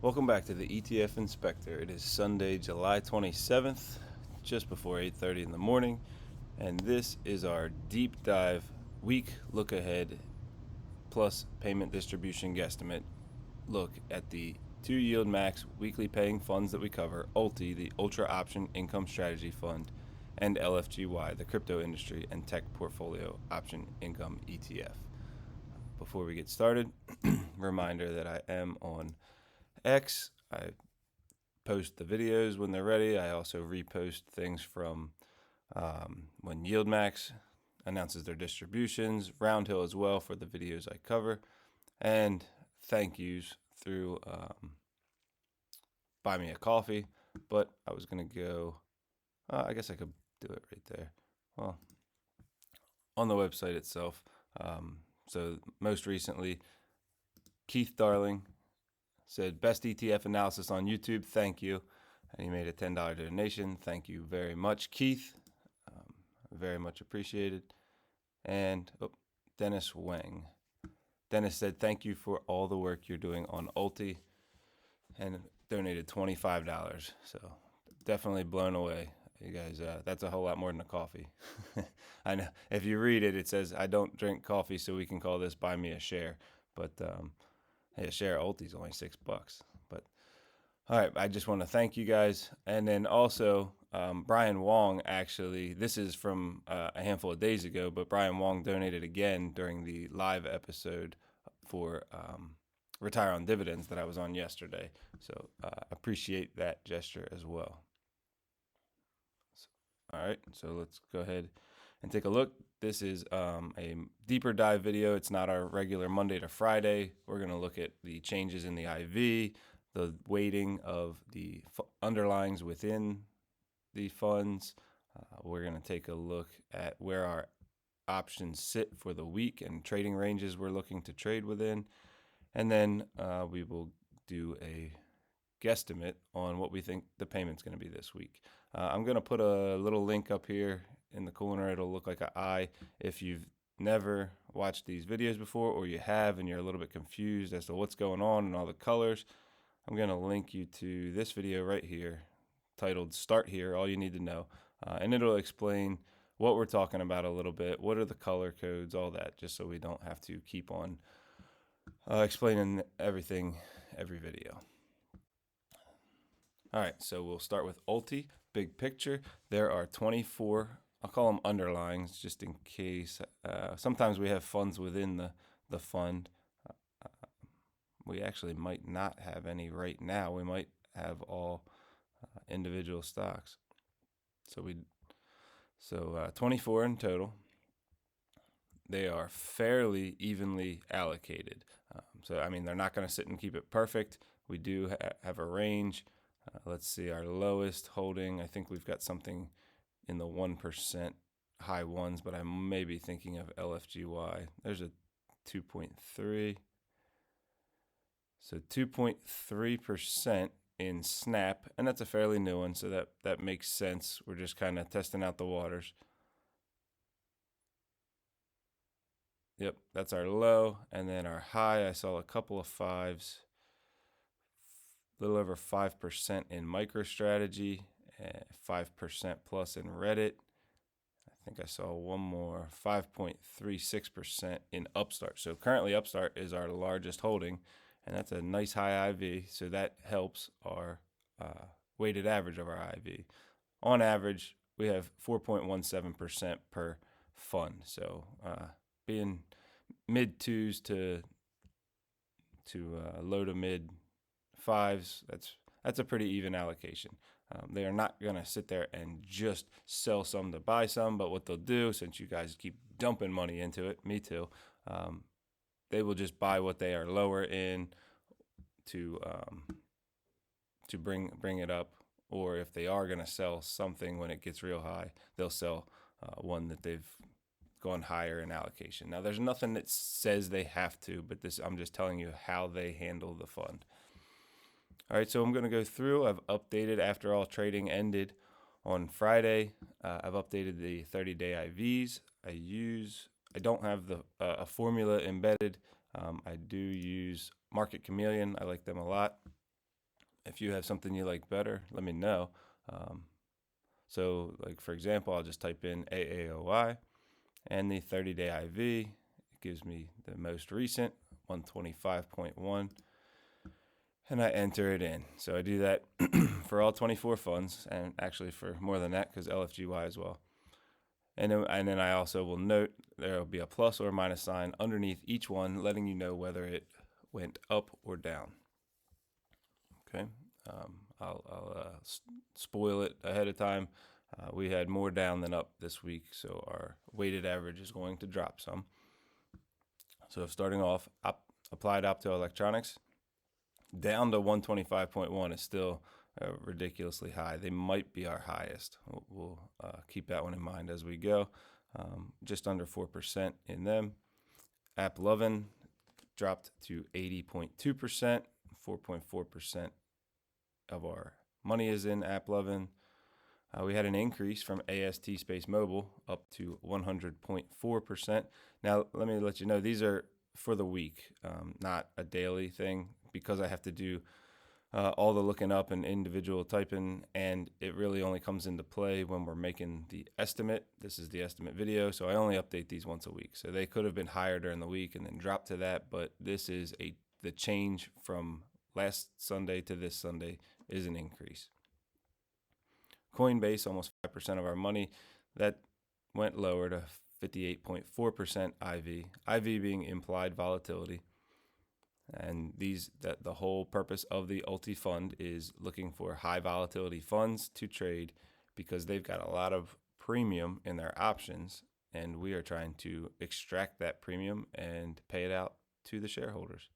Welcome back to the ETF Inspector. It is Sunday, July 27th, just before 8:30 in the morning, and this is our deep dive week look ahead plus payment distribution guesstimate look at the two YieldMax weekly paying funds that we cover: Ulti, the Ultra Option Income Strategy Fund, and Lfgy, the crypto industry and tech portfolio option income ETF. Before we get started, reminder that I am on X. I post the videos when they're ready. I also repost things from when YieldMax announces their distributions, Roundhill as well for the videos I cover, and thank yous through Buy Me a Coffee. But I was going to go, I guess I could do it right there. Well, on the website itself. So most recently, Keith Darling said, best ETF analysis on YouTube, thank you. And he made a $10 donation. Thank you very much, Keith. Very much appreciated. And Dennis Wang. Dennis said, thank you for all the work you're doing on Ulti, and donated $25. So definitely blown away. You guys, that's a whole lot more than a coffee. I know if you read it, it says, I don't drink coffee, so we can call this buy me a share. But hey, a share of Ulti is only $6. But all right, I just want to thank you guys. And then also, Brian Wong, actually, this is from a handful of days ago, but Brian Wong donated again during the live episode for Retire on Dividends that I was on yesterday. So appreciate that gesture as well. All right, so let's go ahead and take a look. This is a deeper dive video. It's not our regular Monday to Friday. We're going to look at the changes in the IV, the weighting of the underlyings within the funds. We're going to take a look at where our options sit for the week and trading ranges we're looking to trade within. And then we will do a guesstimate on what we think the payment's going to be this week. I'm going to put a little link up here in the corner. It'll look like an eye. If you've never watched these videos before, or you have and you're a little bit confused as to what's going on and all the colors, I'm going to link you to this video right here titled Start Here, All You Need to Know. And it'll explain what we're talking about a little bit, what are the color codes, all that, just so we don't have to keep on explaining everything every video. All right, so we'll start with Ulti, big picture. There are 24, I'll call them underlyings just in case. Sometimes we have funds within the fund. We actually might not have any right now. We might have all individual stocks. So 24 in total. They are fairly evenly allocated. So I mean, they're not going to sit and keep it perfect. We do have a range. Let's see, our lowest holding, I think we've got something in the 1% high ones, but I may be thinking of Lfgy. There's a 2.3. So 2.3% in Snap, and that's a fairly new one, so that makes sense. We're just kind of testing out the waters. Yep, that's our low, and then our high, I saw a couple of fives. A little over 5% in MicroStrategy, 5% plus in Reddit. I think I saw one more, 5.36% in Upstart. So currently Upstart is our largest holding, and that's a nice high IV. So that helps our weighted average of our IV. On average, we have 4.17% per fund. So being mid twos to low to mid fives, that's a pretty even allocation. They are not going to sit there and just sell some to buy some, but what they'll do, since you guys keep dumping money into it, me too, they will just buy what they are lower in to bring it up. Or if they are going to sell something when it gets real high, they'll sell one that they've gone higher in allocation. Now, there's nothing that says they have to, but I'm just telling you how they handle the fund. All right, so I'm going to go through. I've updated after all trading ended on Friday. I've updated the 30-day IVs. I don't have a formula embedded. I do use Market Chameleon. I like them a lot. If you have something you like better, let me know. So like for example, I'll just type in AAOI and the 30-day IV. It gives me the most recent 125.1, and I enter it in. So I do that for all 24 funds, and actually for more than that because LFGY as well. And then I also will note there will be a plus or minus sign underneath each one, letting you know whether it went up or down. Okay, I'll spoil it ahead of time. We had more down than up this week, so our weighted average is going to drop some. So starting off, applied optoelectronics down to 125.1 is still ridiculously high. They might be our highest. We'll keep that one in mind as we go. Just under 4% in them. AppLovin dropped to 80.2%. 4.4% of our money is in AppLovin. We had an increase from AST Space Mobile up to 100.4%. Now, let me let you know, these are for the week, not a daily thing, because I have to do all the looking up and individual typing, and it really only comes into play when we're making the estimate. This is the estimate video, so I only update these once a week. So they could have been higher during the week and then dropped to that, but this is the change from last Sunday to this Sunday is an increase. Coinbase, almost 5% of our money, that went lower to 58.4% IV. IV being implied volatility. And the whole purpose of the Ulti fund is looking for high volatility funds to trade because they've got a lot of premium in their options, and we are trying to extract that premium and pay it out to the shareholders.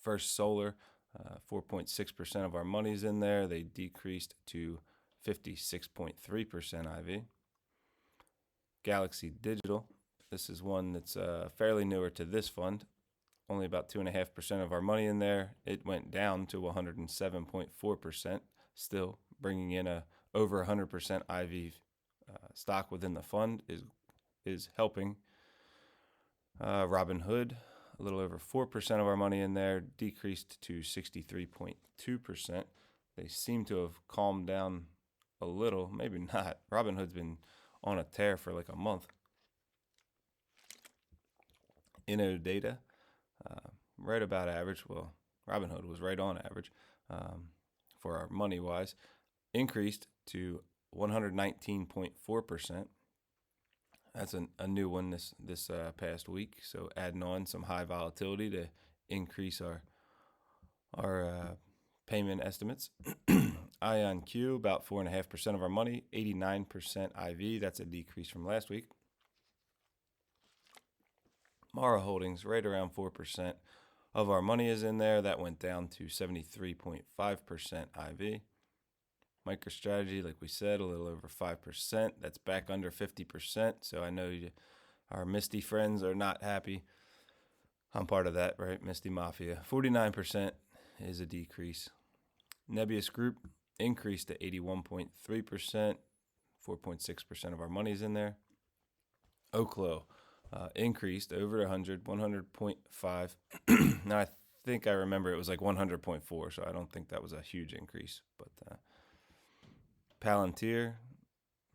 First Solar, 4.6% of our money's in there. They decreased to 56.3% IV. Galaxy Digital, this is one that's fairly newer to this fund. Only about 2.5% of our money in there. It went down to 107.4%, still bringing in over 100% IV stock within the fund is helping. Robinhood, a little over 4% of our money in there, decreased to 63.2%. They seem to have calmed down a little, maybe not. Robinhood's been on a tear for like a month. Innodata, right about average. Well, Robinhood was right on average for our money wise. Increased to 119.4%. That's a new one this past week. So adding on some high volatility to increase our payment estimates. IonQ, about 4.5% of our money, 89% IV. That's a decrease from last week. Mara Holdings, right around 4% of our money is in there. That went down to 73.5% IV. MicroStrategy, like we said, a little over 5%. That's back under 50%. So I know our Misty friends are not happy. I'm part of that, right? Misty Mafia. 49% is a decrease. Nebius Group increased to 81.3%. 4.6% of our money's in there. Oklo increased over 100.5. Now I think I remember it was like 100.4, so I don't think that was a huge increase. But Palantir,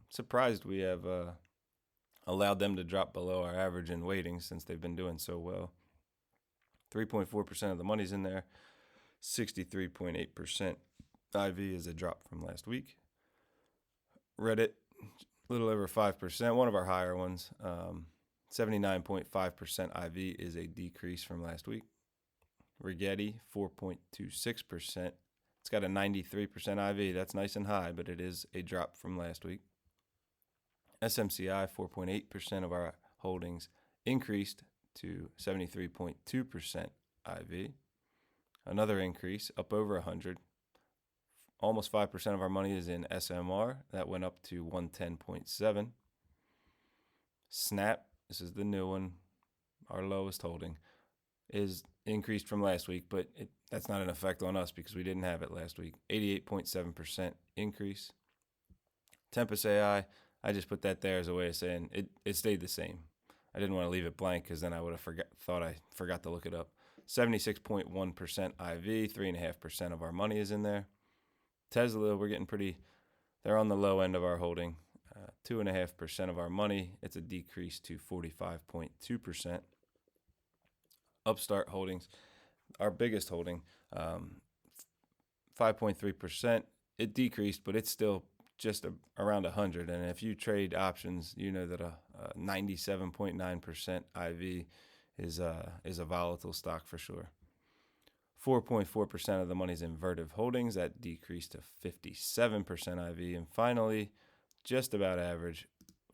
surprised we have allowed them to drop below our average in weighting since they've been doing so well. 3.4% of the money's in there. 63.8% IV is a drop from last week. Reddit, a little over 5%, one of our higher ones. 79.5% IV is a decrease from last week. Rigetti, 4.26%. It's got a 93% IV. That's nice and high, but it is a drop from last week. SMCI, 4.8% of our holdings increased to 73.2% IV. Another increase, up over 100. Almost 5% of our money is in SMR. That went up to 110.7. Snap, this is the new one, our lowest holding, is increased from last week, but that's not an effect on us because we didn't have it last week. 88.7% increase. Tempest AI, I just put that there as a way of saying it stayed the same. I didn't want to leave it blank because then I would have thought I forgot to look it up. 76.1% IV, 3.5% of our money is in there. Tesla, we're getting they're on the low end of our holding. 2.5% of our money. It's a decrease to 45.2%. Upstart Holdings, our biggest holding, 5.3%. It decreased, but it's still just around 100. And if you trade options, you know that a 97.9% IV is a volatile stock for sure. 4.4% of the money's in Vertiv Holdings. That decreased to 57% IV. And finally, just about average,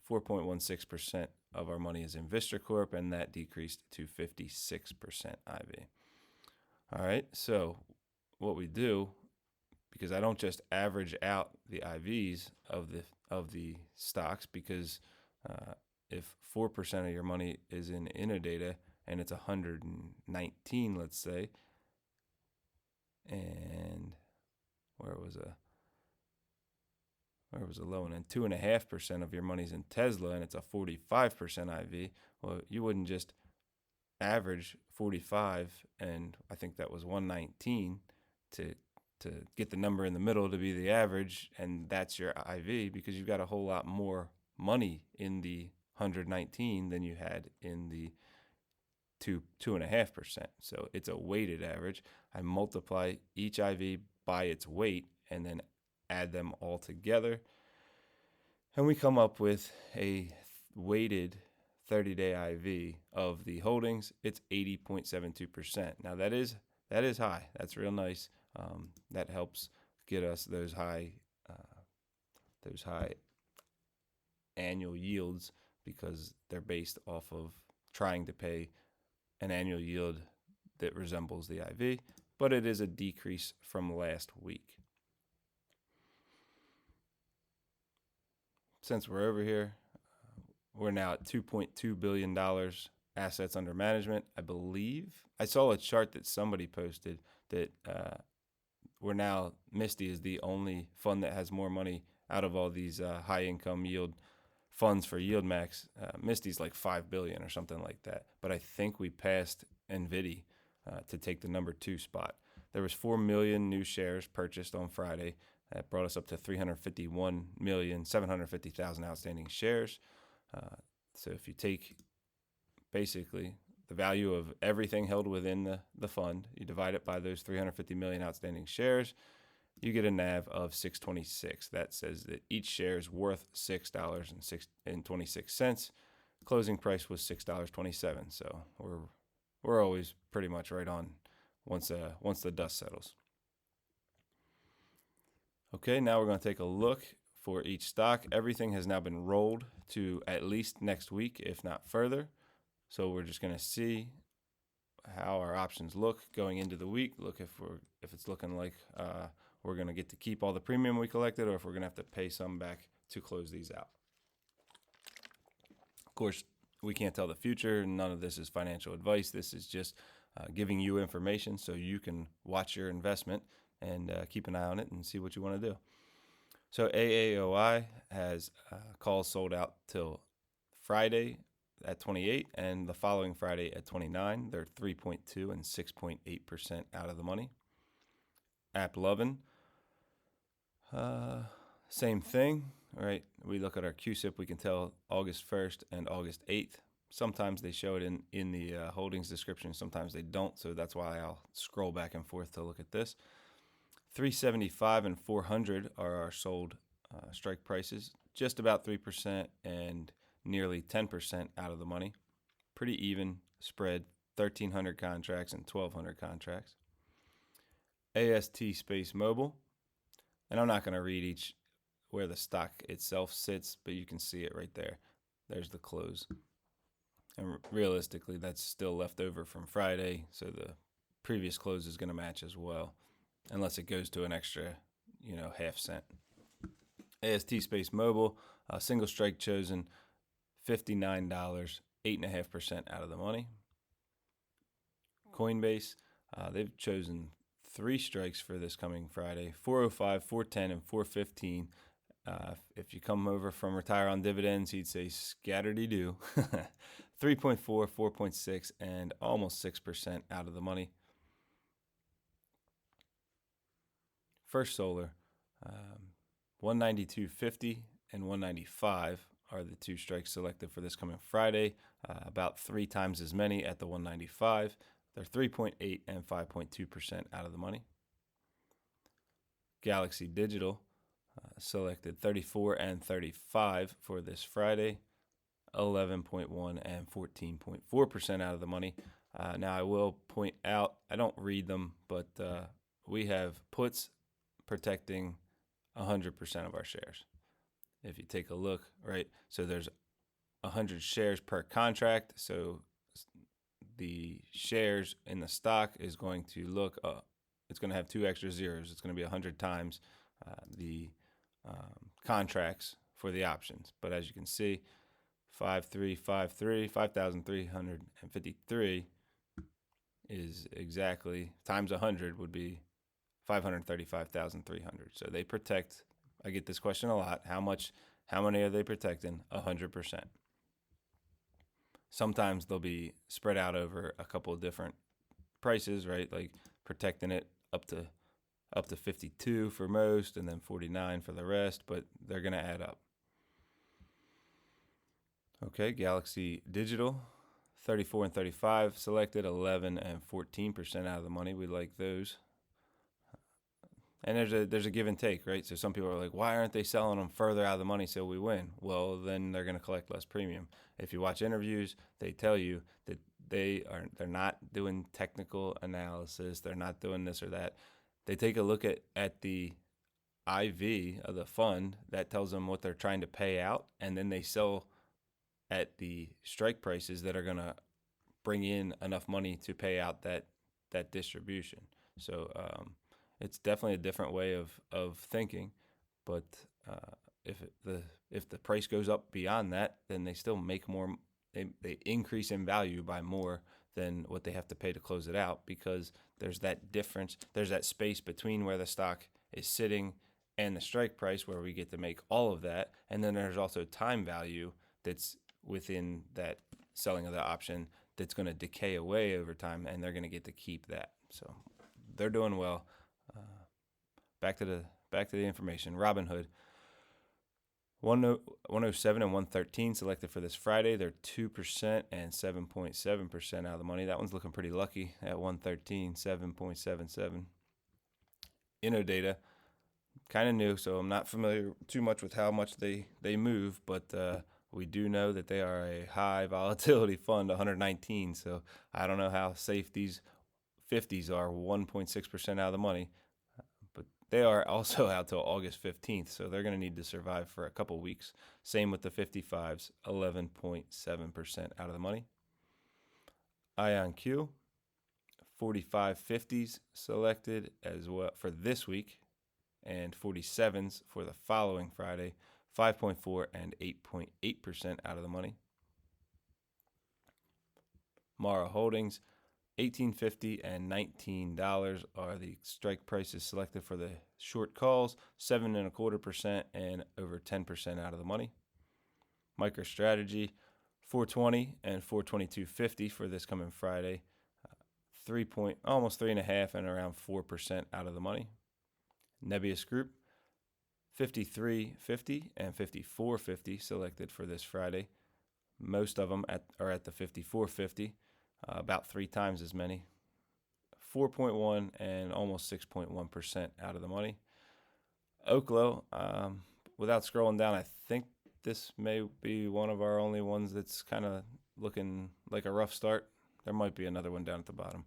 4.16% of our money is in Vistra Corp, and that decreased to 56% IV. All right, so what we do, because I don't just average out the IVs of the stocks, because if 4% of your money is in Innodata and it's 119, let's say, and where was a low one, and 2.5% of your money's in Tesla and it's a 45% IV, well, you wouldn't just average 45, and I think that was 119 to get the number in the middle to be the average, and that's your IV, because you've got a whole lot more money in the 119 than you had in the 2.5%. So it's a weighted average. I multiply each IV by its weight and then add them all together, and we come up with a weighted 30-day IV of the holdings. It's 80.72%. Now that is high. That's real nice. That helps get us those high annual yields, because they're based off of trying to pay an annual yield that resembles the IV, but it is a decrease from last week. Since we're over here, we're now at $2.2 billion assets under management. I believe I saw a chart that somebody posted that we're now, Misty is the only fund that has more money out of all these high income yield funds for YieldMax. Misty's like $5 billion or something like that. But I think we passed Nvidia to take the number 2 spot. There was 4 million new shares purchased on Friday. That brought us up to 351,750,000 outstanding shares. So if you take basically the value of everything held within the fund, you divide it by those 350 million outstanding shares, you get a NAV of 626. That says that each share is worth $6.26. Closing price was $6.27. So we're always pretty much right on once the dust settles. Okay, now we're going to take a look for each stock. Everything has now been rolled to at least next week, if not further. So we're just going to see how our options look going into the week. Look if it's looking like we're going to get to keep all the premium we collected, or if we're going to have to pay some back to close these out. Of course, we can't tell the future. None of this is financial advice. This is just giving you information so you can watch your investment and keep an eye on it and see what you want to do. So AAOI has calls sold out till Friday at 28 and the following Friday at 29. They're 3.2 and 6.8% out of the money. AppLovin, same thing, right? We look at our QSIP, we can tell August 1st and August 8th. Sometimes they show it in the holdings description, sometimes they don't, so that's why I'll scroll back and forth to look at this. 375 and 400 are our sold strike prices, just about 3% and nearly 10% out of the money. Pretty even spread, 1,300 contracts and 1,200 contracts. AST Space Mobile, and I'm not going to read where the stock itself sits, but you can see it right there. There's the close. And realistically, that's still left over from Friday, so the previous close is going to match as well, unless it goes to an extra, half cent. AST Space Mobile, single strike chosen, $59, 8.5% out of the money. Coinbase, they've chosen 3 strikes for this coming Friday, 405, 410, and 415. If you come over from Retire on Dividends, he'd say scatter-de-doo. 3.4, 4.6, and almost 6% out of the money. First Solar, 192.50 and 195 are the two strikes selected for this coming Friday. About 3 times as many at the 195. They're 3.8 and 5.2% out of the money. Galaxy Digital, selected 34 and 35 for this Friday, 11.1 and 14.4% out of the money. Now I will point out, I don't read them, but we have puts protecting 100% of our shares. If you take a look, right, so there's 100 shares per contract, so the shares in the stock is going to look, it's going to have 2 extra zeros. It's going to be 100 times the contracts for the options. But as you can see, 5,353 is exactly times 100 would be 535,300. So they protect. I get this question a lot. How many are they protecting? 100%. Sometimes they'll be spread out over a couple of different prices, right? Like protecting it up to 52 for most, and then 49 for the rest. But they're going to add up. Okay, Galaxy Digital, 34 and 35 selected, 11 and 14% out of the money. We like those. And there's a give and take, right? So some people are like, why aren't they selling them further out of the money so we win? Well, then they're going to collect less premium. If you watch interviews, they tell you that they're not doing technical analysis. They're not doing this or that. They take a look at the IV of the fund that tells them what they're trying to pay out, and then they sell at the strike prices that are going to bring in enough money to pay out that distribution. So it's definitely a different way of thinking, but if the price goes up beyond that, then they still make more. They increase in value by more than what they have to pay to close it out, because there's that difference. There's that space between where the stock is sitting and the strike price where we get to make all of that, and then there's also time value that's within that selling of the option that's going to decay away over time, and they're going to get to keep that. So they're doing well. Back to the information. Robinhood, 107 and 113 selected for this Friday. They're 2% and 7.7% out of the money. That one's looking pretty lucky at 113, 7.77. Innodata, kind of new, so I'm not familiar too much with how much they move, but we do know that they are a high volatility fund, 119. So I don't know how safe these 50s are, 1.6% out of the money. But they are also out till August 15th, so they're going to need to survive for a couple weeks. Same with the 55s, 11.7% out of the money. IonQ, 45 50s selected as well for this week, and 47s for the following Friday, 5.4 and 8.8% out of the money. Mara Holdings, $18.50 and $19 are the strike prices selected for the short calls, 7.25% and over 10% out of the money. MicroStrategy, 420 and 422.50 for this coming Friday, almost 3.5 and around 4% out of the money. Nebius Group, 53.50 and 54.50 selected for this Friday. Most of them are at the 54.50. About 3 times as many, 4.1 and almost 6.1% out of the money. Oklo, without scrolling down, I think this may be one of our only ones that's kind of looking like a rough start. There might be another one down at the bottom.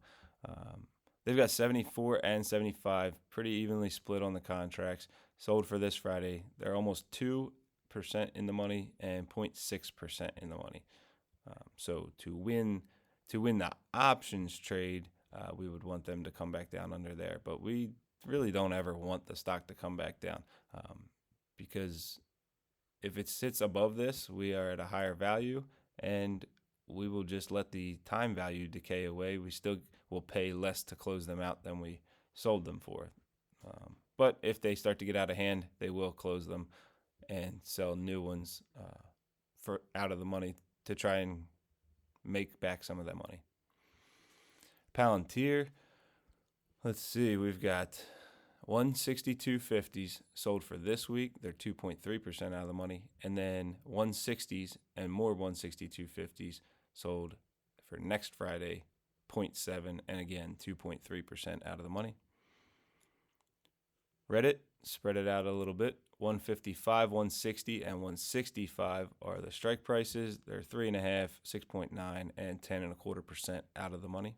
They've got 74 and 75, pretty evenly split on the contracts. Sold for this Friday. They're almost 2% in the money and 0.6% in the money. So to win the options trade, we would want them to come back down under there. But we really don't ever want the stock to come back down, because if it sits above this, we are at a higher value, and we will just let the time value decay away. We still will pay less to close them out than we sold them for. But if they start to get out of hand, they will close them and sell new ones for out of the money to try and make back some of that money. Palantir, let's see, we've got 162.50s sold for this week. They're 2.3% out of the money. And then 160s and more 162.50s sold for next Friday, 0.7, and again, 2.3% out of the money. Reddit, spread it out a little bit. 155, 160, and 165 are the strike prices. They're 3.5, 6.9, and 10.25% out of the money.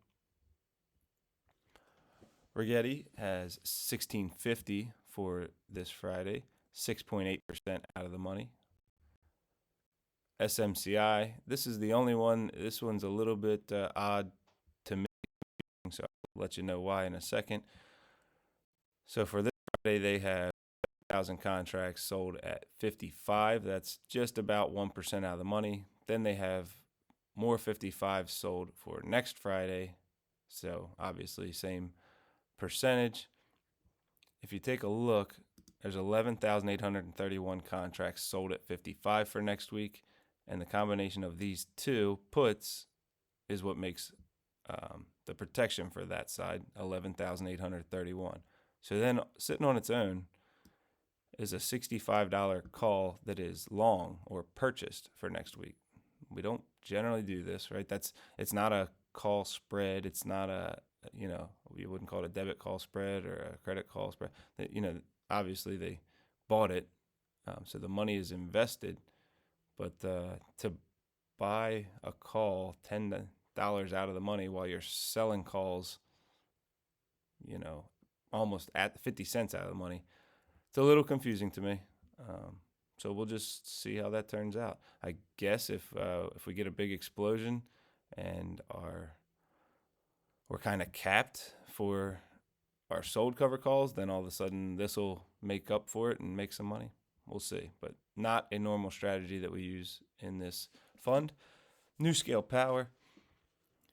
Rigetti has 1650 for this Friday, 6.8% out of the money. SMCI, this is the only one. This one's a little bit odd to me, so I'll let you know why in a second. So for this Friday, they have 1,000 contracts sold at 55. That's just about 1% out of the money. Then they have more 55 sold for next Friday. So obviously same percentage. If you take a look, there's 11,831 contracts sold at 55 for next week. And the combination of these two puts is what makes the protection for that side, 11,831. So then sitting on its own is a $65 call that is long or purchased for next week. We don't generally do this, right? It's not a call spread. It's not we wouldn't call it a debit call spread or a credit call spread. Obviously they bought it, so the money is invested. But to buy a call $10 out of the money while you're selling calls, almost at 50 cents out of the money, it's a little confusing to me. So we'll just see how that turns out. I guess if we get a big explosion and we're kind of capped for our sold cover calls, then all of a sudden this will make up for it and make some money. We'll see, but not a normal strategy that we use in this fund. New Scale Power,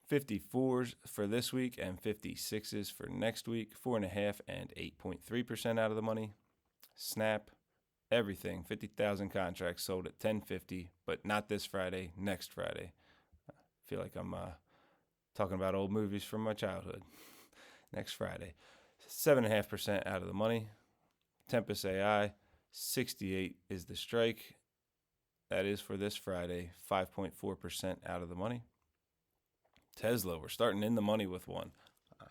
54s for this week and 56s for next week, 4.5 and 8.3% out of the money. Snap, everything, 50,000 contracts sold at 10.50, but not this Friday, next Friday. I feel like I'm talking about old movies from my childhood. Next Friday, 7.5% out of the money. Tempest AI, 68 is the strike. That is for this Friday, 5.4% out of the money. Tesla, we're starting in the money with one. A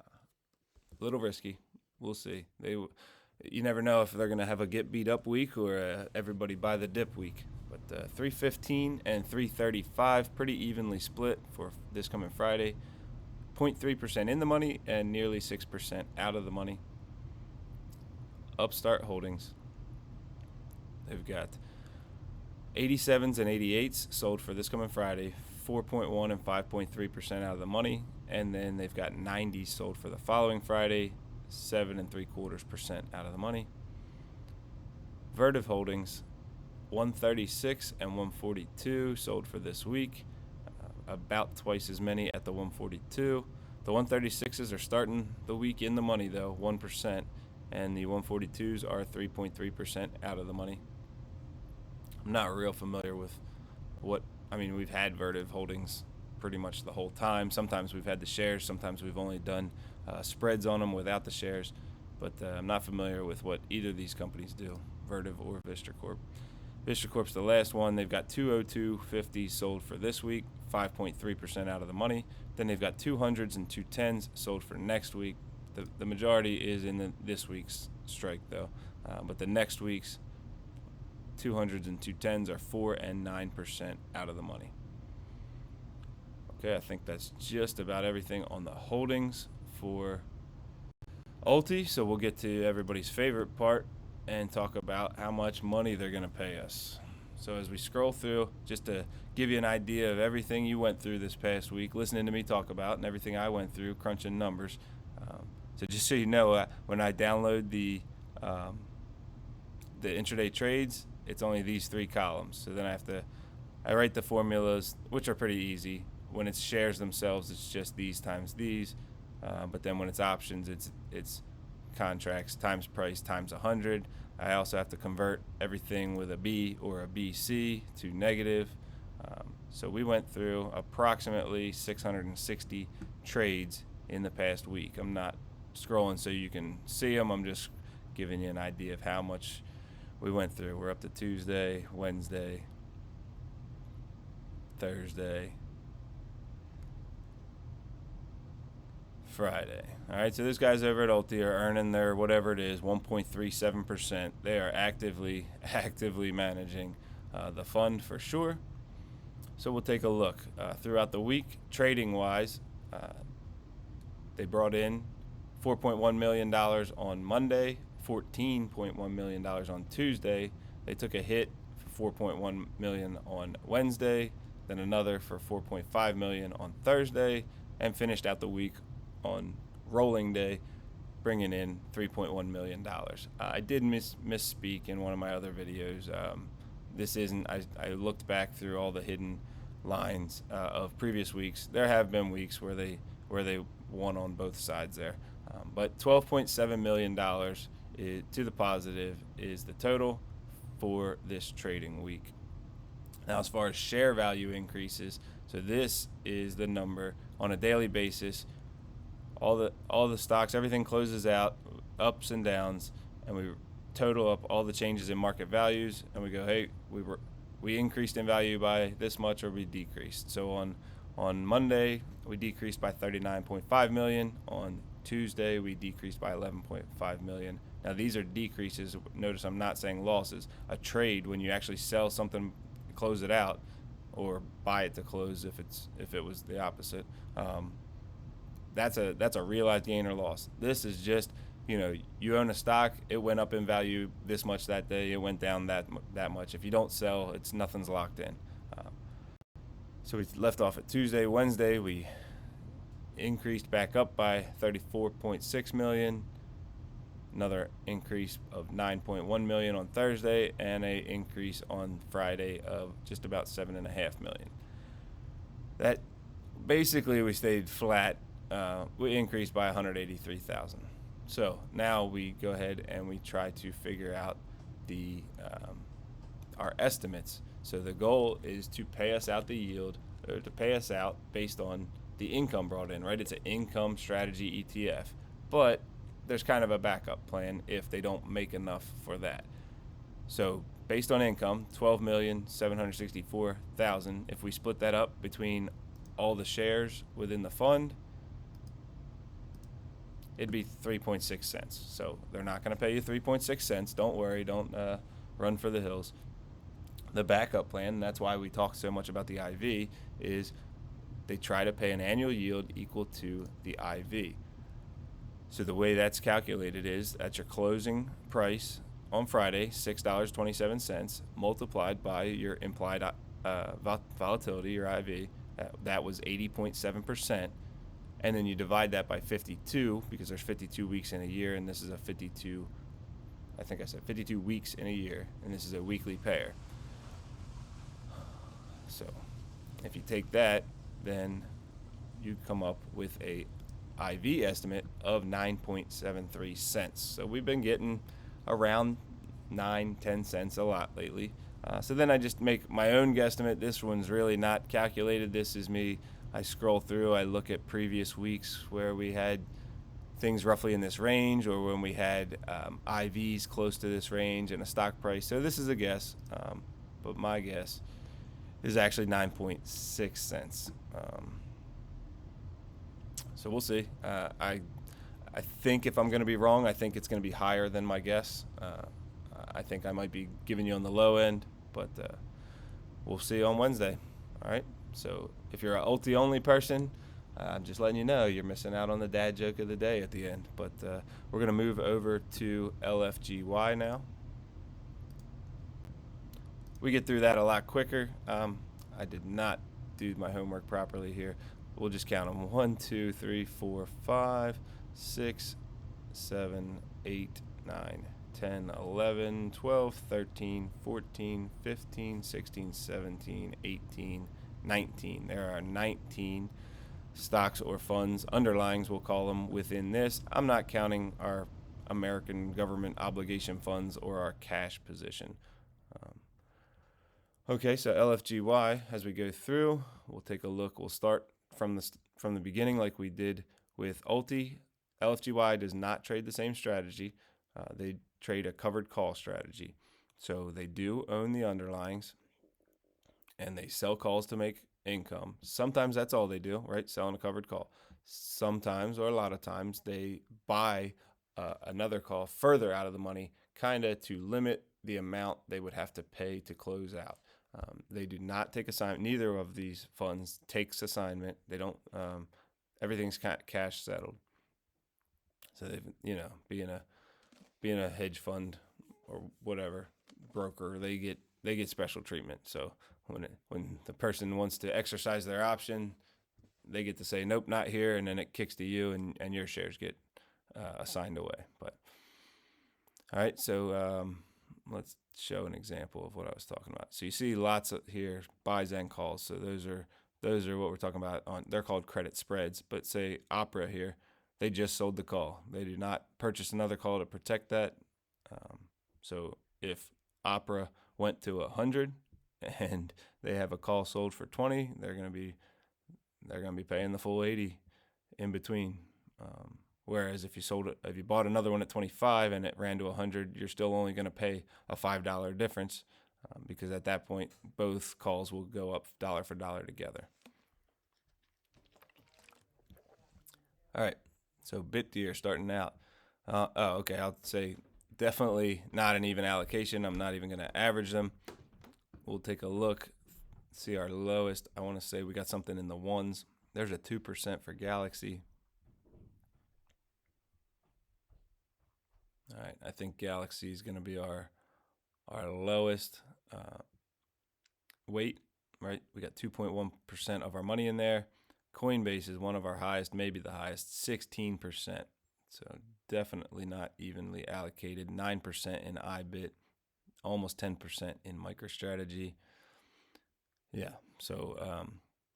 little risky. We'll see. You never know if they're going to have a get beat up week or everybody buy the dip week. But 315 and 335, pretty evenly split for this coming Friday. 0.3% in the money and nearly 6% out of the money. Upstart Holdings, they've got 87s and 88s sold for this coming Friday, 4.1 and 5.3% out of the money. And then they've got 90s sold for the following Friday, 7.75% out of the money. Vertiv Holdings, 136 and 142 sold for this week, about twice as many at the 142. The 136s are starting the week in the money though, 1%, and the 142s are 3.3% out of the money. I'm not real familiar with we've had Vertiv Holdings pretty much the whole time. Sometimes we've had the shares, sometimes we've only done spreads on them without the shares, but I'm not familiar with what either of these companies do, Vertiv or Vistra Corp. Vistra Corp's the last one. They've got 202.50 sold for this week, 5.3% out of the money. Then they've got 200s and 210s sold for next week. The majority is in this week's strike though, but the next week's 200s and 210s are 4 and 9% out of the money. Okay, I think that's just about everything on the holdings for Ulti. So we'll get to everybody's favorite part and talk about how much money they're going to pay us. So as we scroll through, just to give you an idea of everything you went through this past week, listening to me talk about and everything I went through, crunching numbers. So just so you know, when I download the intraday trades, it's only these 3 columns. So then I write the formulas, which are pretty easy. When it's shares themselves, it's just these times these. But then when it's options, it's contracts times price times 100. I also have to convert everything with a B or a BC to negative. So we went through approximately 660 trades in the past week. I'm not scrolling so you can see them. I'm just giving you an idea of how much we went through. We're up to Tuesday, Wednesday, Thursday, Friday. All right, so those guys over at Ulti are earning their whatever it is, 1.37%. They are actively managing the fund for sure. So we'll take a look throughout the week. Trading wise, they brought in $4.1 million on Monday, $14.1 million on Tuesday. They took a hit for $4.1 million on Wednesday, then another for $4.5 million on Thursday, and finished out the week on rolling day, bringing in $3.1 million. I did misspeak in one of my other videos. This isn't, I looked back through all the hidden lines of previous weeks. There have been weeks where they won on both sides there. But $12.7 million to the positive is the total for this trading week. Now, as far as share value increases, so this is the number on a daily basis. All the stocks, everything closes out, ups and downs, and we total up all the changes in market values, and we go, hey, we increased in value by this much, or we decreased. So on Monday we decreased by 39.5 million. On Tuesday we decreased by 11.5 million. Now these are decreases. Notice I'm not saying losses. A trade, when you actually sell something, close it out, or buy it to close if it was the opposite, that's a realized gain or loss. This is just, you own a stock, it went up in value this much that day, it went down that much. If you don't sell, nothing's locked in. So we left off at Tuesday. Wednesday we increased back up by 34.6 million. Another increase of 9.1 million on Thursday, and a increase on Friday of just about 7.5 million. That basically, we stayed flat. We increased by 183,000. So now we go ahead and we try to figure out our estimates. So the goal is to pay us out the yield, or to pay us out based on the income brought in, right? It's an income strategy ETF, but there's kind of a backup plan if they don't make enough for that. So based on income, 12,764,000. If we split that up between all the shares within the fund, it'd be 3.6 cents. So they're not going to pay you 3.6 cents. Don't worry. Don't run for the hills. The backup plan, and that's why we talk so much about the IV, is they try to pay an annual yield equal to the IV. So the way that's calculated is that's your closing price on Friday, $6.27, multiplied by your implied volatility, your IV. That was 80.7%. And then you divide that by 52, because there's 52 weeks in a year, and this is a 52 weeks in a year, and this is a weekly pair. So if you take that, then you come up with a IV estimate of 9.73 cents. So we've been getting around 9-10 cents a lot lately. So then I just make my own guesstimate. This one's really not calculated. This is me. I scroll through, I look at previous weeks where we had things roughly in this range, or when we had IVs close to this range and a stock price. So this is a guess, but my guess is actually 9.6 cents. So we'll see. I think if I'm going to be wrong, I think it's going to be higher than my guess. I think I might be giving you on the low end, but we'll see on Wednesday. All right. So if you're an Ulti only person, I'm just letting you know you're missing out on the dad joke of the day at the end. But we're going to move over to Lfgy now. We get through that a lot quicker. I did not do my homework properly here. We'll just count them. 1, 2, 3, 4, 5, 6, 7, 8, 9, 10, 11, 12, 13, 14, 15, 16, 17, 18, 19. There are 19 stocks or funds, underlyings we'll call them, within this. I'm not counting our American government obligation funds or our cash position. Okay, so LFGY, as we go through, we'll take a look. We'll start from the beginning like we did with Ulti. LFGY does not trade the same strategy. They trade a covered call strategy. So they do own the underlyings and they sell calls to make income. Sometimes that's all they do, right? Selling a covered call. Sometimes, or a lot of times, they buy another call further out of the money, kind of to limit the amount they would have to pay to close out. They do not take assignment. Neither of these funds takes assignment. They don't. Everything's cash settled. So they've, being a hedge fund or whatever broker, they get special treatment. So when the person wants to exercise their option, they get to say nope, not here, and then it kicks to you, and your shares get assigned away. But all right, so let's show an example of what I was talking about. So you see lots of here buys and calls. So those are what we're talking about. They're called credit spreads. But say Opera here, they just sold the call. They do not purchase another call to protect that. So if Opera went to 100 and they have a call sold for 20, they're going to be paying the full 80 in between. Whereas if you bought another one at 25 and it ran to 100, you're still only going to pay a $5 difference because at that point both calls will go up dollar for dollar together. All right, so BitDeer starting out. Okay, I'll say definitely not an even allocation. I'm not even going to average them. We'll take a look, see our lowest. I want to say we got something in the ones. There's a 2% for Galaxy. All right, I think Galaxy is going to be our lowest weight, right? We got 2.1% of our money in there. Coinbase is one of our highest, maybe the highest, 16%. So definitely not evenly allocated. 9% in iBit, almost 10% in MicroStrategy. Yeah, so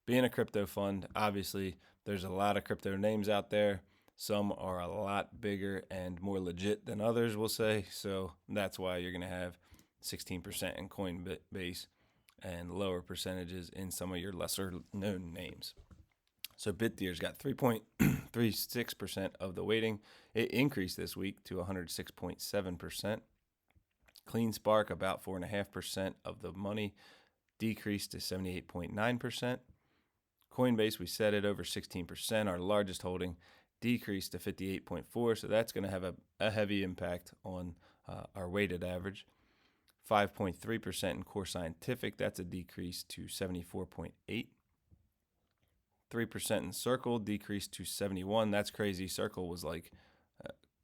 being a crypto fund, obviously there's a lot of crypto names out there. Some are a lot bigger and more legit than others, we'll say. So that's why you're going to have 16% in Coinbase and lower percentages in some of your lesser known names. So BitDeer's got 3.36% of the weighting. It increased this week to 106.7%. CleanSpark, about 4.5% of the money, decreased to 78.9%. Coinbase, we set it over 16%. Our largest holding decreased to 58.4%. So that's going to have a heavy impact on our weighted average. 5.3% in Core Scientific. That's a decrease to 74.8%. 3% in Circle decreased to 71. That's crazy. Circle was like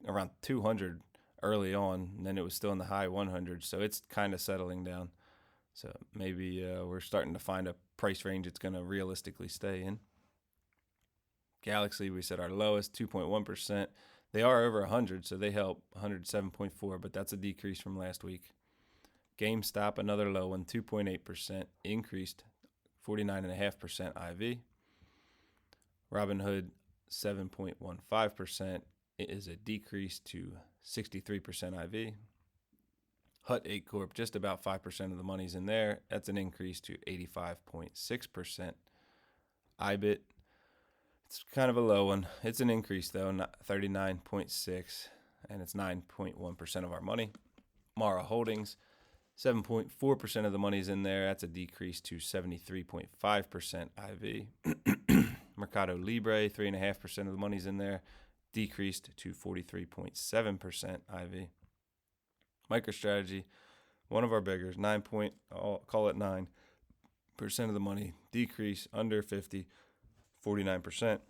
around 200 early on, and then it was still in the high 100s. So it's kind of settling down. So maybe we're starting to find a price range it's going to realistically stay in. Galaxy, we said our lowest, 2.1%. They are over 100, so they help, 107.4, but that's a decrease from last week. GameStop, another low one, 2.8%, increased 49.5% IV. Robinhood, 7.15%. It is a decrease to 63% IV. Hut 8 Corp, just about 5% of the money's in there. That's an increase to 85.6%. IBIT, it's kind of a low one. It's an increase, though, 39.6%, and it's 9.1% of our money. Mara Holdings, 7.4% of the money's in there. That's a decrease to 73.5% IV. Mercado Libre, 3.5% of the money's in there, decreased to 43.7% IV. MicroStrategy, one of our biggers, I'll call it 9% of the money, decrease under 50, 49%.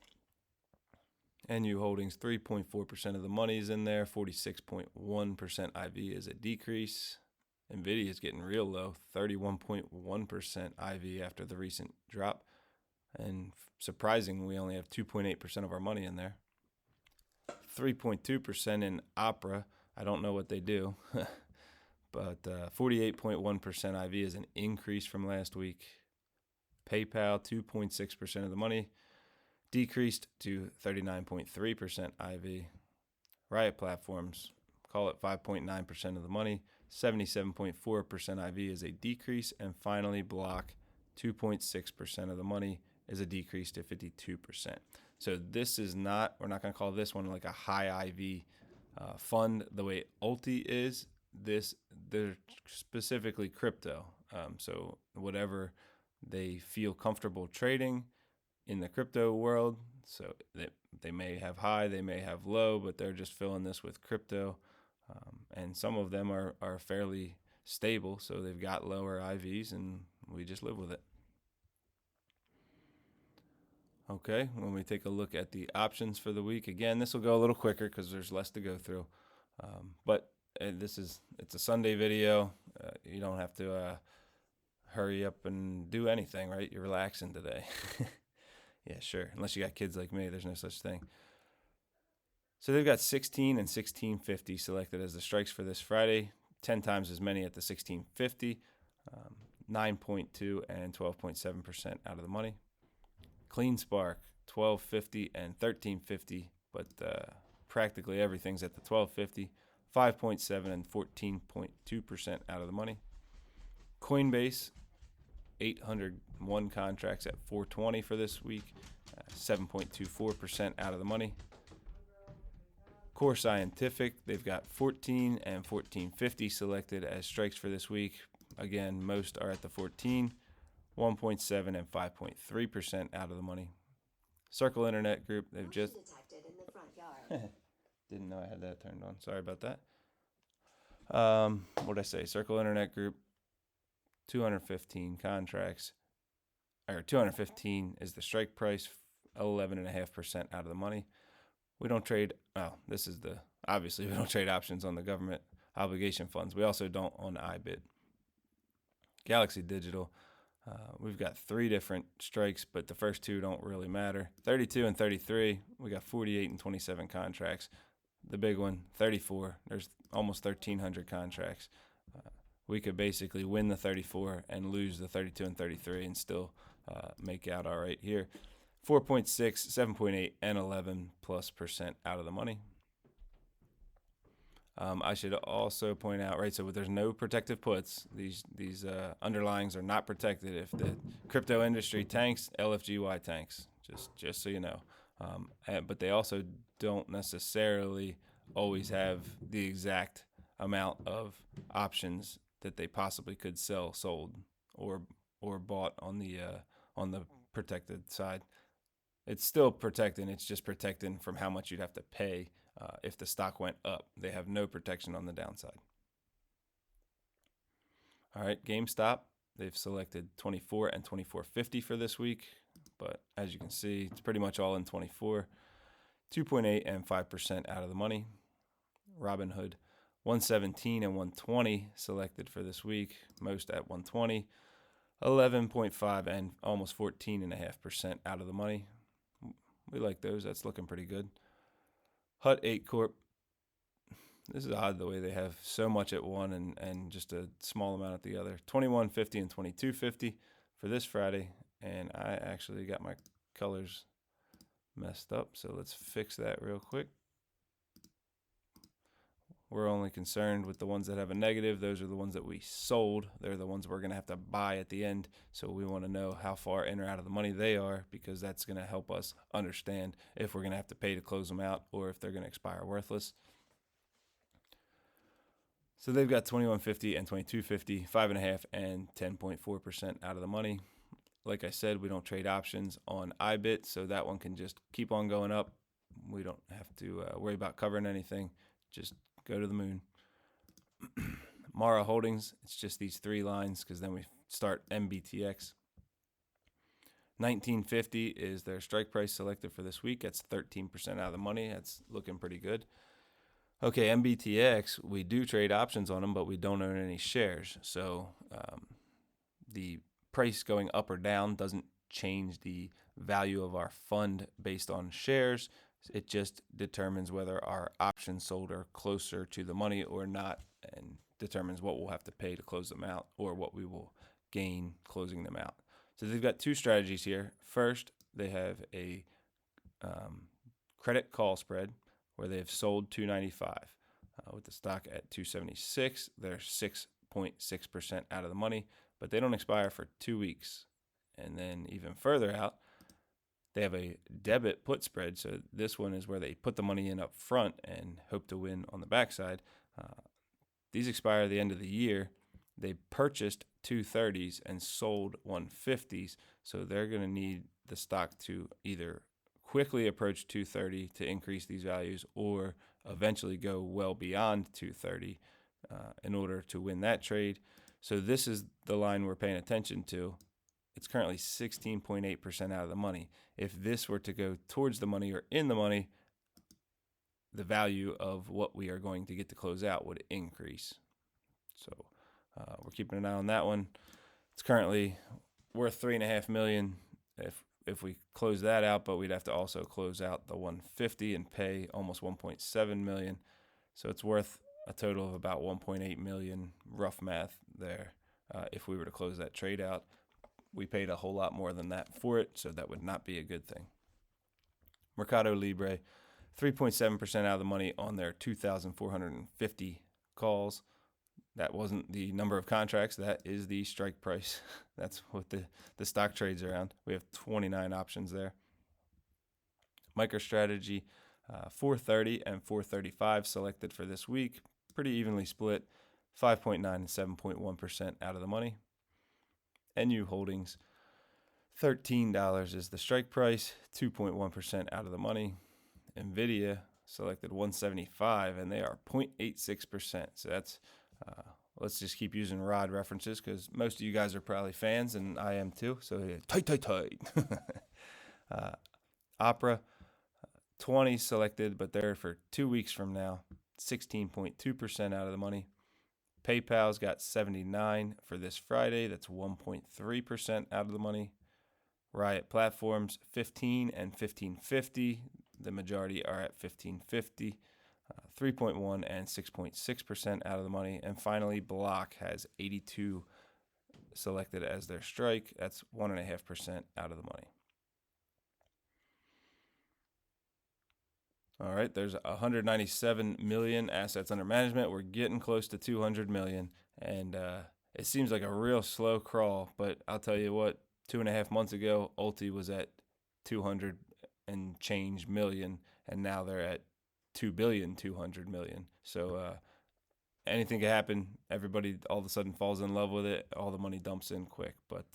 NU Holdings, 3.4% of the money is in there, 46.1% IV is a decrease. Nvidia is getting real low, 31.1% IV after the recent drop. And surprisingly, we only have 2.8% of our money in there. 3.2% in Opera. I don't know what they do, but 48.1% IV is an increase from last week. PayPal, 2.6% of the money, decreased to 39.3% IV. Riot Platforms, call it 5.9% of the money. 77.4% IV is a decrease. And finally, block 2.6% of the money is a decrease to 52%. So this is not, we're not going to call this one like a high IV fund the way Ulti is. They're specifically crypto. So whatever they feel comfortable trading in the crypto world. So they may have high, they may have low, but they're just filling this with crypto. And some of them are fairly stable, so they've got lower IVs, and we just live with it. Okay, when we take a look at the options for the week, again, this will go a little quicker because there's less to go through. But it's a Sunday video. You don't have to hurry up and do anything, right? You're relaxing today. Yeah, sure. Unless you got kids like me, there's no such thing. So they've got 16 and 1650 selected as the strikes for this Friday. 10 times as many at the 1650. 9.2 and 12.7% out of the money. Clean Spark, 1250 and 1350, but practically everything's at the 1250. 5.7 and 14.2% out of the money. Coinbase, 801 contracts at 420 for this week, 7.24% out of the money. Core Scientific, they've got 14 and 1450 selected as strikes for this week. Again, most are at the 14, 1.7 and 5.3% out of the money. Circle Internet Group, they've just detected in the front yard. Didn't know I had that turned on. Sorry about that. What did I say? Circle Internet Group, 215 contracts, or 215 is the strike price, 11.5% out of the money. We don't trade, obviously we don't trade options on the government obligation funds. We also don't on IBIT. Galaxy Digital, we've got 3 different strikes, but the first 2 don't really matter. 32 and 33, we got 48 and 27 contracts. The big one, 34, there's almost 1,300 contracts. We could basically win the 34 and lose the 32 and 33 and still make out all right here. 4.6, 7.8, and 11+% out of the money. I should also point out, right, so there's no protective puts. These underlyings are not protected. If the crypto industry tanks, LFGY tanks, just so you know. But they also don't necessarily always have the exact amount of options that they possibly could sell, sold, or bought on the protected side. It's still protecting. It's just protecting from how much you'd have to pay if the stock went up. They have no protection on the downside. All right, GameStop, they've selected 24 and 2450 for this week, but as you can see, it's pretty much all in 24. 2.8 and 5% out of the money. Robinhood, 117 and 120 selected for this week, most at 120. 11.5 and almost 14.5% out of the money. We like those. That's looking pretty good. Hut 8 Corp. This is odd the way they have so much at one and just a small amount at the other. 21.50 and 22.50 for this Friday. And I actually got my colors messed up, so let's fix that real quick. We're only concerned with the ones that have a negative. Those are the ones that we sold. They're the ones we're going to have to buy at the end. So we want to know how far in or out of the money they are, because that's going to help us understand if we're going to have to pay to close them out or if they're going to expire worthless. So they've got 21.50 and 22.50, 5.5 and 10.4% out of the money. Like I said, we don't trade options on IBIT, so that one can just keep on going up. We don't have to worry about covering anything. Just go to the moon. Mara Holdings, it's just these 3 lines because then we start MBTX. 1950 is their strike price selected for this week. That's 13% out of the money. That's looking pretty good. Okay, MBTX, we do trade options on them, but we don't own any shares. So the price going up or down doesn't change the value of our fund based on shares. It just determines whether our options sold are closer to the money or not, and determines what we'll have to pay to close them out or what we will gain closing them out. So they've got 2 strategies here. First, they have a credit call spread where they've sold 295. with the stock at 276. They're 6.6% out of the money, but they don't expire for 2 weeks. And then even further out, they have a debit put spread. So this one is where they put the money in up front and hope to win on the backside. These expire at the end of the year. They purchased 230s and sold 150s. So they're going to need the stock to either quickly approach 230 to increase these values or eventually go well beyond 230 in order to win that trade. So this is the line we're paying attention to. It's currently 16.8% out of the money. If this were to go towards the money or in the money, the value of what we are going to get to close out would increase. So we're keeping an eye on that one. It's currently worth $3.5 million if we close that out, but we'd have to also close out the 150 and pay almost 1.7 million. So it's worth a total of about 1.8 million, rough math there. If we were to close that trade out, we paid a whole lot more than that for it, so that would not be a good thing. Mercado Libre, 3.7% out of the money on their 2,450 calls. That wasn't the number of contracts. That is the strike price. That's what the stock trades around. We have 29 options there. MicroStrategy, 430 and 435 selected for this week. Pretty evenly split, 5.9 and 7.1% out of the money. NU Holdings, $13 is the strike price, 2.1% out of the money. NVIDIA selected 175, and they are 0.86%. So that's, let's just keep using ROD references because most of you guys are probably fans, and I am too. So yeah, tight. Opera, 20 selected, but they're for 2 weeks from now, 16.2% out of the money. PayPal's got 79 for this Friday. That's 1.3% out of the money. Riot Platforms, 15 and 1550. The majority are at 1550. 3.1 and 6.6% out of the money. And finally, Block has 82 selected as their strike. That's 1.5% out of the money. All right, there's 197 million assets under management. We're getting close to 200 million, and it seems like a real slow crawl. But I'll tell you what, 2.5 months ago, Ulti was at 200 and change million, and now they're at 2.2 billion. So anything can happen. Everybody all of a sudden falls in love with it. All the money dumps in quick. But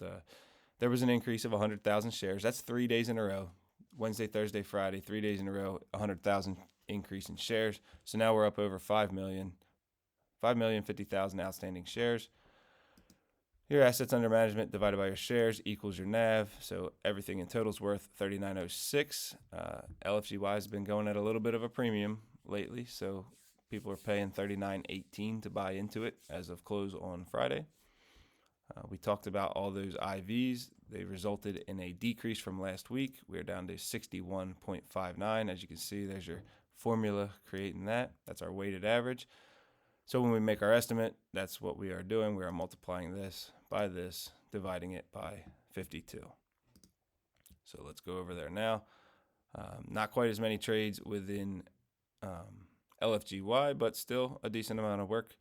there was an increase of 100,000 shares. That's 3 days in a row. Wednesday, Thursday, Friday, 3 days in a row, 100,000 increase in shares. So now we're up over 5 million, 5,050,000 outstanding shares. Your assets under management divided by your shares equals your NAV. So everything in total is worth 3906. LFGY has been going at a little bit of a premium lately. So people are paying 3918 to buy into it as of close on Friday. We talked about all those IVs. They resulted in a decrease from last week. We're down to 61.59. As you can see, there's your formula creating that. That's our weighted average. So when we make our estimate, that's what we are doing. We are multiplying this by this, dividing it by 52. So let's go over there now. Not quite as many trades within LFGY, but still a decent amount of work.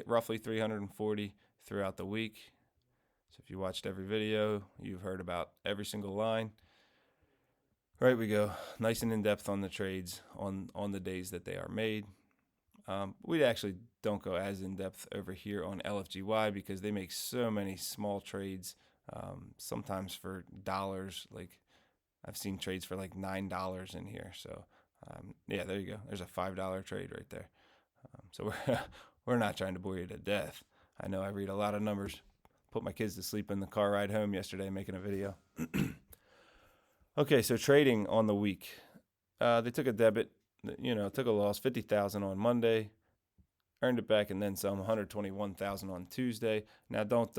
Roughly 340 throughout the week. So if you watched every video, you've heard about every single line. Right, we go nice and in depth on the trades on the days that they are made. We actually don't go as in depth over here on LFGY because they make so many small trades, sometimes for dollars. Like I've seen trades for like $9 in here. So yeah, there you go. There's a $5 trade right there. So we're not trying to bore you to death. I know I read a lot of numbers. Put my kids to sleep in the car ride home yesterday making a video. Okay, so trading on the week. They took a debit, took a loss, 50,000 on Monday, earned it back and then some, 121,000 on Tuesday. Now don't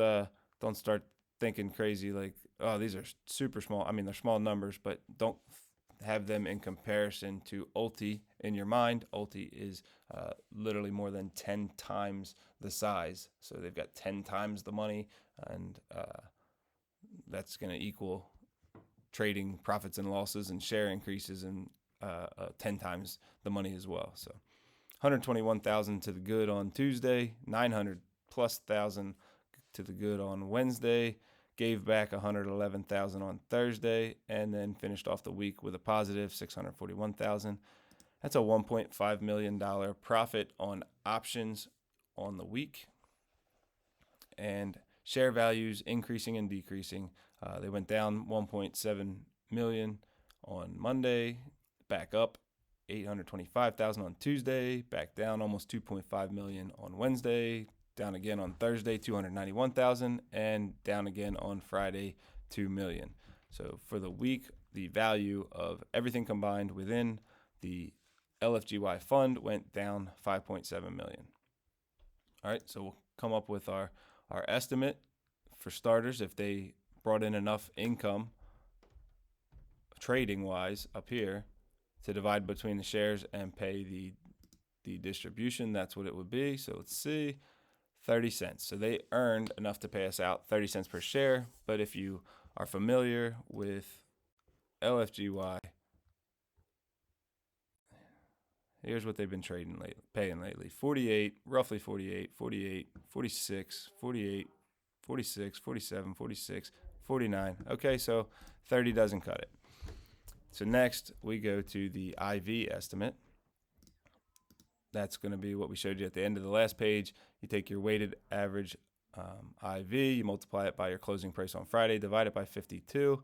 start thinking crazy like, oh, these are super small. I mean, they're small numbers, but don't have them in comparison to Ulti in your mind. Ulti is literally more than 10 times the size. So they've got 10 times the money, and that's going to equal trading profits and losses and share increases and 10 times the money as well. So 121,000 to the good on Tuesday, 900 plus thousand to the good on Wednesday, gave back 111,000 on Thursday, and then finished off the week with a positive 641,000. That's a $1.5 million profit on options on the week. And share values increasing and decreasing. They went down 1.7 million on Monday, back up 825,000 on Tuesday, back down almost 2.5 million on Wednesday, down again on Thursday 291,000, and down again on Friday 2 million. So for the week, the value of everything combined within the LFGY fund went down 5.7 million. All right, so we'll come up with our estimate for starters. If they brought in enough income trading wise up here to divide between the shares and pay the distribution, that's what it would be. So let's see, 30 cents. So they earned enough to pay us out 30 cents per share. But if you are familiar with LFGY, here's what they've been paying lately. 48, roughly 48, 48, 46, 48, 46, 47, 46, 49. Okay, so 30 doesn't cut it. So next we go to the IV estimate. That's going to be what we showed you at the end of the last page. You take your weighted average IV, you multiply it by your closing price on Friday, divide it by 52.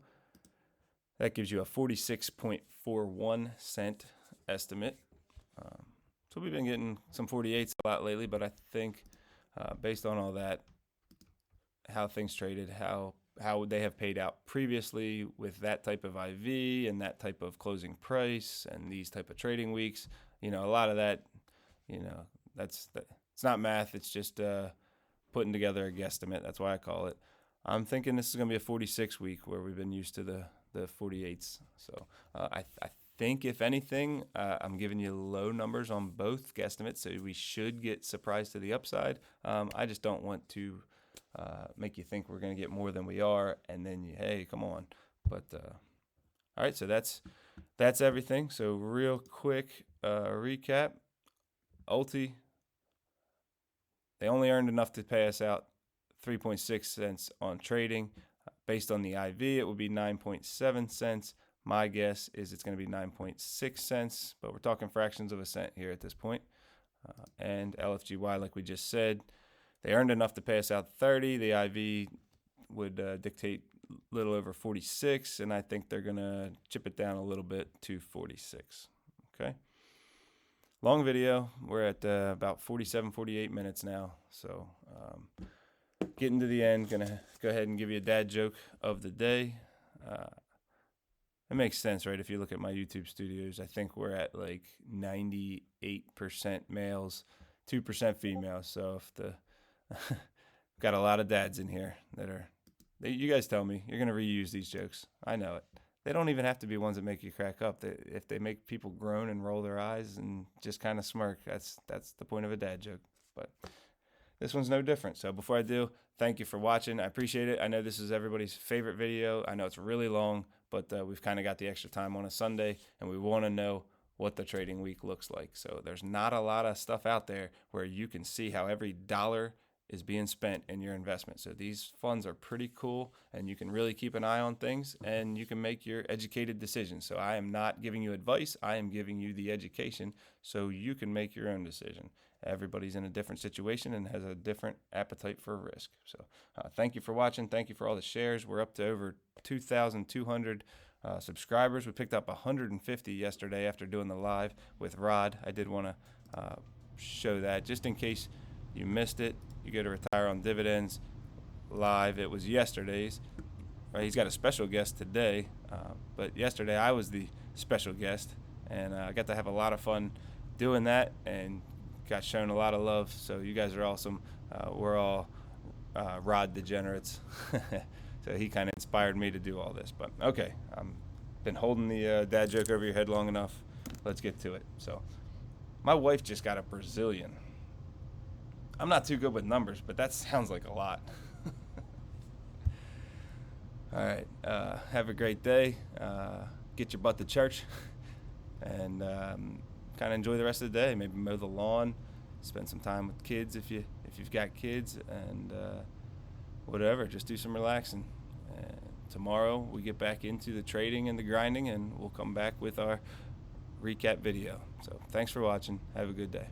That gives you a 46.41 cent estimate. So we've been getting some 48s a lot lately, but I think based on all that, how things traded, how they have paid out previously with that type of IV and that type of closing price and these type of trading weeks, a lot of that, it's not math. It's just putting together a guesstimate. That's why I call it. I'm thinking this is going to be a 46 week where we've been used to the 48s. So I think if anything, I'm giving you low numbers on both guesstimates, so we should get surprised to the upside. I just don't want to make you think we're going to get more than we are, and then hey, come on. But all right, so that's everything. So real quick recap. Ulti, they only earned enough to pay us out 3.6 cents on trading. Based on the IV, it would be 9.7 cents. My guess is it's going to be 9.6 cents, but we're talking fractions of a cent here at this point. And LFGY, like we just said, they earned enough to pay us out 30. The IV would dictate a little over 46, and I think they're going to chip it down a little bit to 46. Okay. Long video. We're at about 47, 48 minutes now. So getting to the end, going to go ahead and give you a dad joke of the day. It makes sense, right? If you look at my YouTube studios, I think we're at like 98% males, 2% females. So if got a lot of dads in here you guys tell me, you're going to reuse these jokes. I know it. They don't even have to be ones that make you crack up. If they make people groan and roll their eyes and just kind of smirk, that's the point of a dad joke. But this one's no different. So before I do, thank you for watching. I appreciate it. I know this is everybody's favorite video. I know it's really long, but we've kind of got the extra time on a Sunday, and we want to know what the trading week looks like. So there's not a lot of stuff out there where you can see how every dollar is being spent in your investment. So these funds are pretty cool, and you can really keep an eye on things, and you can make your educated decisions. So I am not giving you advice. I am giving you the education so you can make your own decision. Everybody's in a different situation and has a different appetite for risk. So thank you for watching. Thank you for all the shares. We're up to over 2,200 subscribers. We picked up 150 yesterday after doing the live with Rod. I did want to show that just in case you missed it. You go to Retire on Dividends live. It was yesterday's. Right, he's got a special guest today, but yesterday I was the special guest, and I got to have a lot of fun doing that and got shown a lot of love. So you guys are awesome. We're all Rod degenerates. So he kind of inspired me to do all this. But okay, I've been holding the dad joke over your head long enough. Let's get to it. So my wife just got a Brazilian. I'm not too good with numbers, but that sounds like a lot. All right. Have a great day. Get your butt to church. And kind of enjoy the rest of the day. Maybe mow the lawn, spend some time with kids if you've got kids, and whatever. Just do some relaxing. Tomorrow we get back into the trading and the grinding, and we'll come back with our recap video. So thanks for watching. Have a good day.